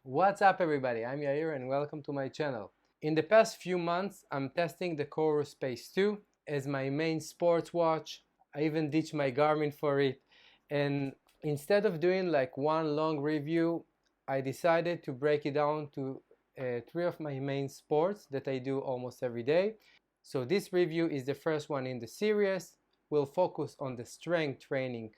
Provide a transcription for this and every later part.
What's up everybody, I'm Yair and welcome to my channel. In the past few months I'm testing the Coros Pace 2 as my main sports watch. I even ditched my Garmin for it, and instead of doing like one long review, I decided to break it down to three of my main sports that I do almost every day. So this review is the first one in the series. We'll focus on the strength training.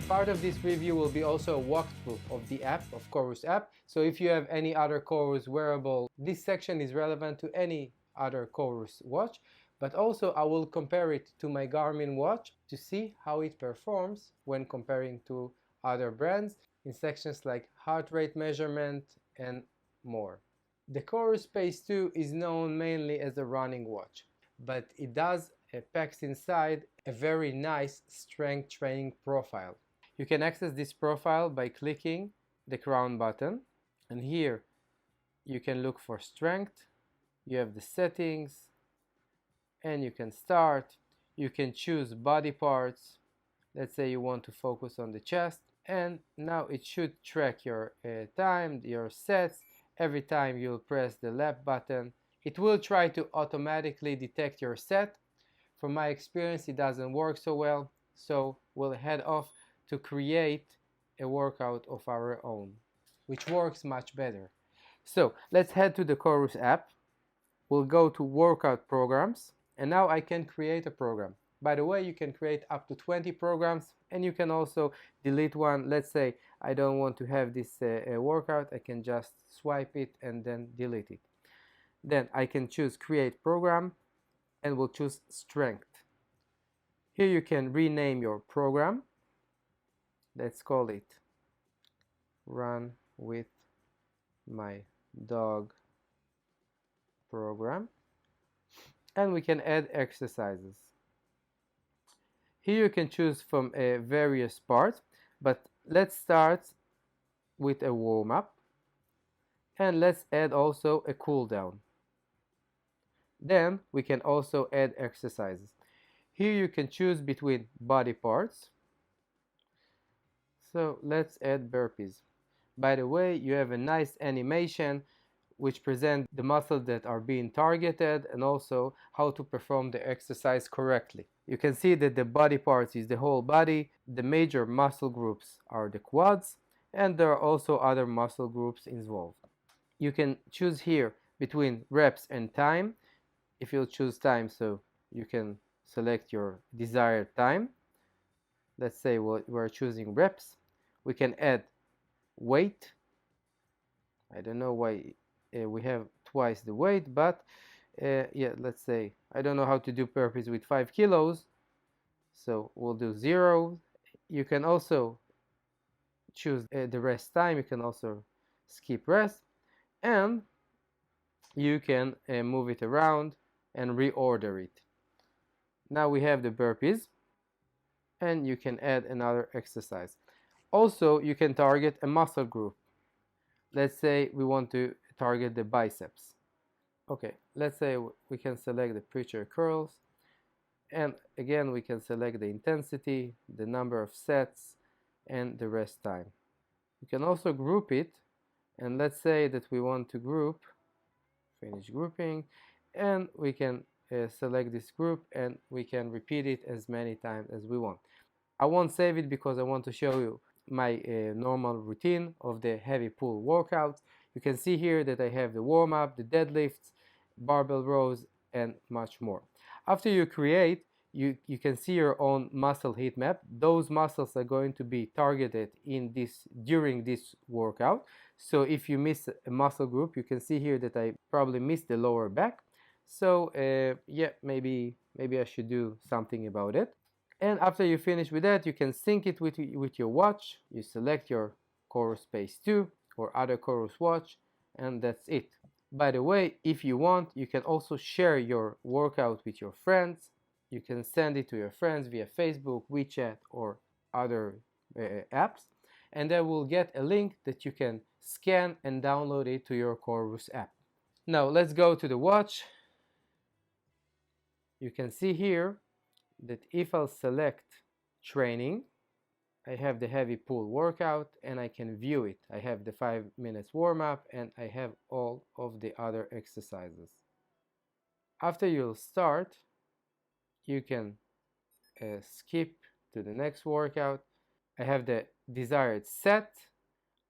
Part of this review will be also a walkthrough of the app, of Coros app. So if you have any other Coros wearable, this section is relevant to any other Coros watch. But also I will compare it to my Garmin watch to see how it performs when comparing to other brands in sections like heart rate measurement and more. The Coros Pace 2 is known mainly as a running watch, but it packs inside a very nice strength training profile. You can access this profile by clicking the crown button, and here you can look for strength. You have the settings and you can start. You can choose body parts. Let's say you want to focus on the chest, and now it should track your time, your sets. Every time you'll press the left button, it will try to automatically detect your set. From my experience, it doesn't work so well, so we'll head off to create a workout of our own, which works much better. So let's head to the Coros app. We'll go to workout programs, and now I can create a program. By the way, you can create up to 20 programs, and you can also delete one. Let's say I don't want to have this workout, I can just swipe it and then delete it. Then I can choose create program and we'll choose strength. Here you can rename your program. Let's call it Run with My Dog program, and we can add exercises. Here you can choose from various parts, but let's start with a warm-up, and let's add also a cool down. Then we can also add exercises. Here you can choose between body parts. So let's add burpees. By the way, you have a nice animation which presents the muscles that are being targeted and also how to perform the exercise correctly. You can see that the body parts is the whole body. The major muscle groups are the quads, and there are also other muscle groups involved. You can choose here between reps and time. If you'll choose time, so you can select your desired time. Let's say we're choosing reps. We can add weight. I don't know why we have twice the weight, but yeah, let's say I don't know how to do burpees with 5 kilos, so we'll do 0. You can also choose the rest time. You can also skip rest, and you can move it around and reorder it. Now we have the burpees, and you can add another exercise. Also, you can target a muscle group. Let's say we want to target the biceps. Okay, let's say we can select the preacher curls, and again we can select the intensity, the number of sets, and the rest time. You can also group it, and let's say that we want to group, finish grouping, and we can select this group and we can repeat it as many times as we want. I won't save it because I want to show you my normal routine of the heavy pull workout. You can see here that I have the warm-up, the deadlifts, barbell rows, and much more. After you create, you can see your own muscle heat map. Those muscles are going to be targeted during this workout. So if you miss a muscle group, you can see here that I probably missed the lower back. So yeah, maybe I should do something about it. And after you finish with that, you can sync it with your watch. You select your Coros Pace 2 or other Coros watch, and that's it. By the way, if you want, you can also share your workout with your friends. You can send it to your friends via Facebook, WeChat, or other apps. and they will get a link that you can scan and download it to your Coros app. Now let's go to the watch. You can see here that if I'll select training, I have the heavy pull workout and I can view it. I have the 5 minutes warm up and I have all of the other exercises. After you'll start, you can skip to the next workout. I have the desired set.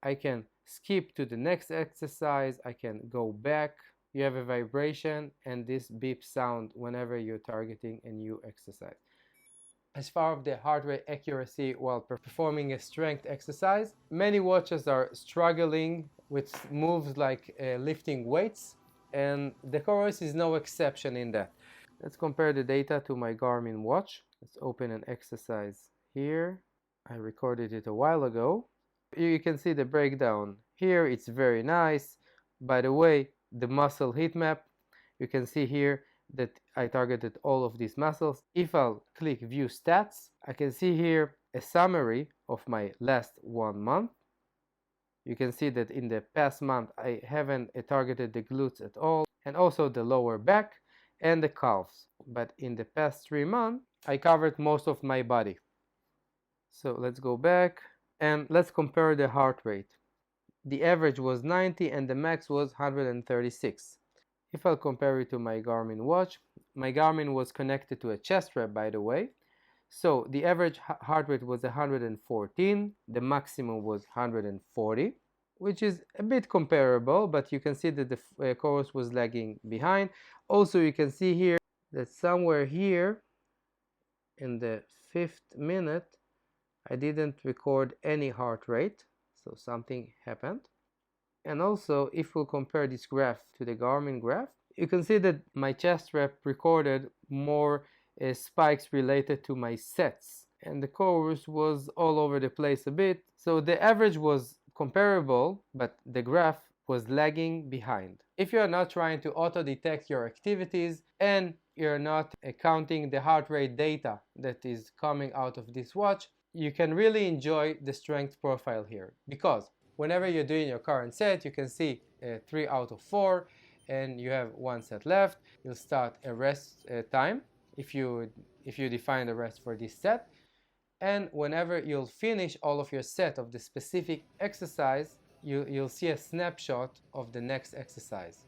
I can skip to the next exercise. I can go back. You have a vibration and this beep sound whenever you're targeting a new exercise. As far as the heart rate accuracy while performing a strength exercise, many watches are struggling with moves like lifting weights, and the Coros is no exception in that. Let's compare the data to my Garmin watch. Let's open an exercise here. I recorded it a while ago. You can see the breakdown here. It's very nice. By the way, the muscle heat map, you can see here that I targeted all of these muscles. If I'll click view stats, I can see here a summary of my last 1 month. You can see that in the past month I haven't targeted the glutes at all, and also the lower back and the calves. But in the past 3 months I covered most of my body. So let's go back and let's compare the heart rate. The average was 90 and the max was 136. If I'll compare it to my Garmin watch, my Garmin was connected to a chest strap, by the way. So the average heart rate was 114, the maximum was 140, which is a bit comparable, but you can see that the Coros was lagging behind. Also, you can see here that somewhere here in the 5th minute, I didn't record any heart rate, so something happened. And also, if we'll compare this graph to the Garmin graph, you can see that my chest strap recorded more spikes related to my sets, and the Coros was all over the place a bit. So the average was comparable, but the graph was lagging behind. If you're not trying to auto-detect your activities and you're not counting the heart rate data that is coming out of this watch, you can really enjoy the strength profile here, because whenever you're doing your current set, you can see 3 out of 4 and you have 1 set left. You'll start a rest time if you define the rest for this set, and whenever you'll finish all of your set of the specific exercise, you'll see a snapshot of the next exercise.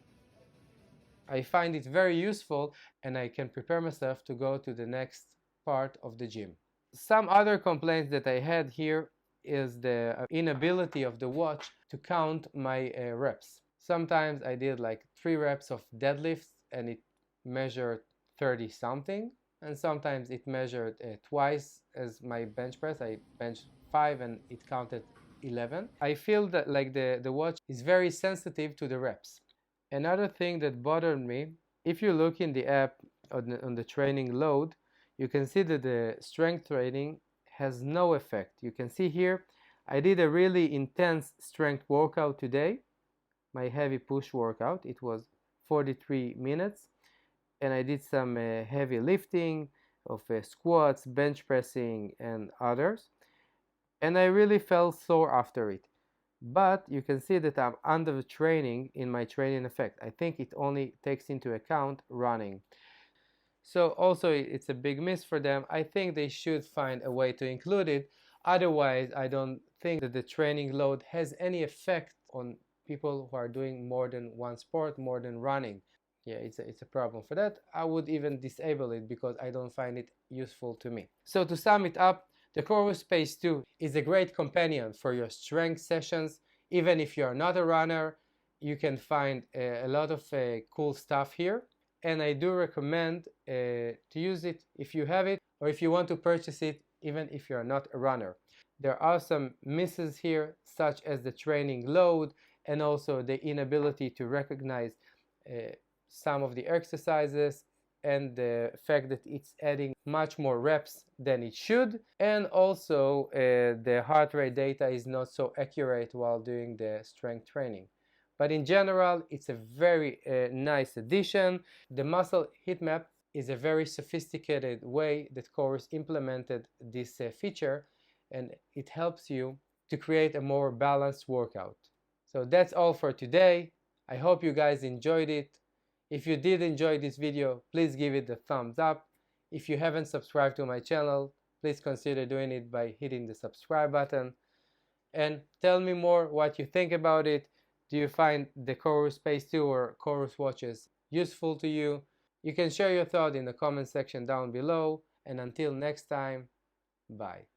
I find it very useful and I can prepare myself to go to the next part of the gym. Some other complaints that I had here is the inability of the watch to count my reps. Sometimes I did like 3 reps of deadlifts and it measured 30 something, and sometimes it measured twice as my bench press. I benched 5 and it counted 11. I feel that like the watch is very sensitive to the reps. Another thing that bothered me, if you look in the app on the training load, you can see that the strength training has no effect. You can see here I did a really intense strength workout today, my heavy push workout. It was 43 minutes and I did some heavy lifting of squats, bench pressing and others, and I really felt sore after it. But you can see that I'm under training in my training effect. I think it only takes into account running. So also it's a big miss for them. I think they should find a way to include it. Otherwise, I don't think that the training load has any effect on people who are doing more than one sport, more than running. Yeah, it's a problem for that. I would even disable it because I don't find it useful to me. So to sum it up, the Coros Pace 2 is a great companion for your strength sessions. Even if you are not a runner, you can find a lot of cool stuff here. And I do recommend to use it if you have it, or if you want to purchase it even if you are not a runner. There are some misses here, such as the training load and also the inability to recognize some of the exercises and the fact that it's adding much more reps than it should, and also the heart rate data is not so accurate while doing the strength training. But in general, it's a very nice addition. The muscle heat map is a very sophisticated way that Coros implemented this feature, and it helps you to create a more balanced workout. So that's all for today. I hope you guys enjoyed it. If you did enjoy this video, please give it a thumbs up. If you haven't subscribed to my channel, please consider doing it by hitting the subscribe button. And tell me more what you think about it. Do you find the Coros Pace 2 or Coros watches useful to you? You can share your thought in the comment section down below. And until next time, bye.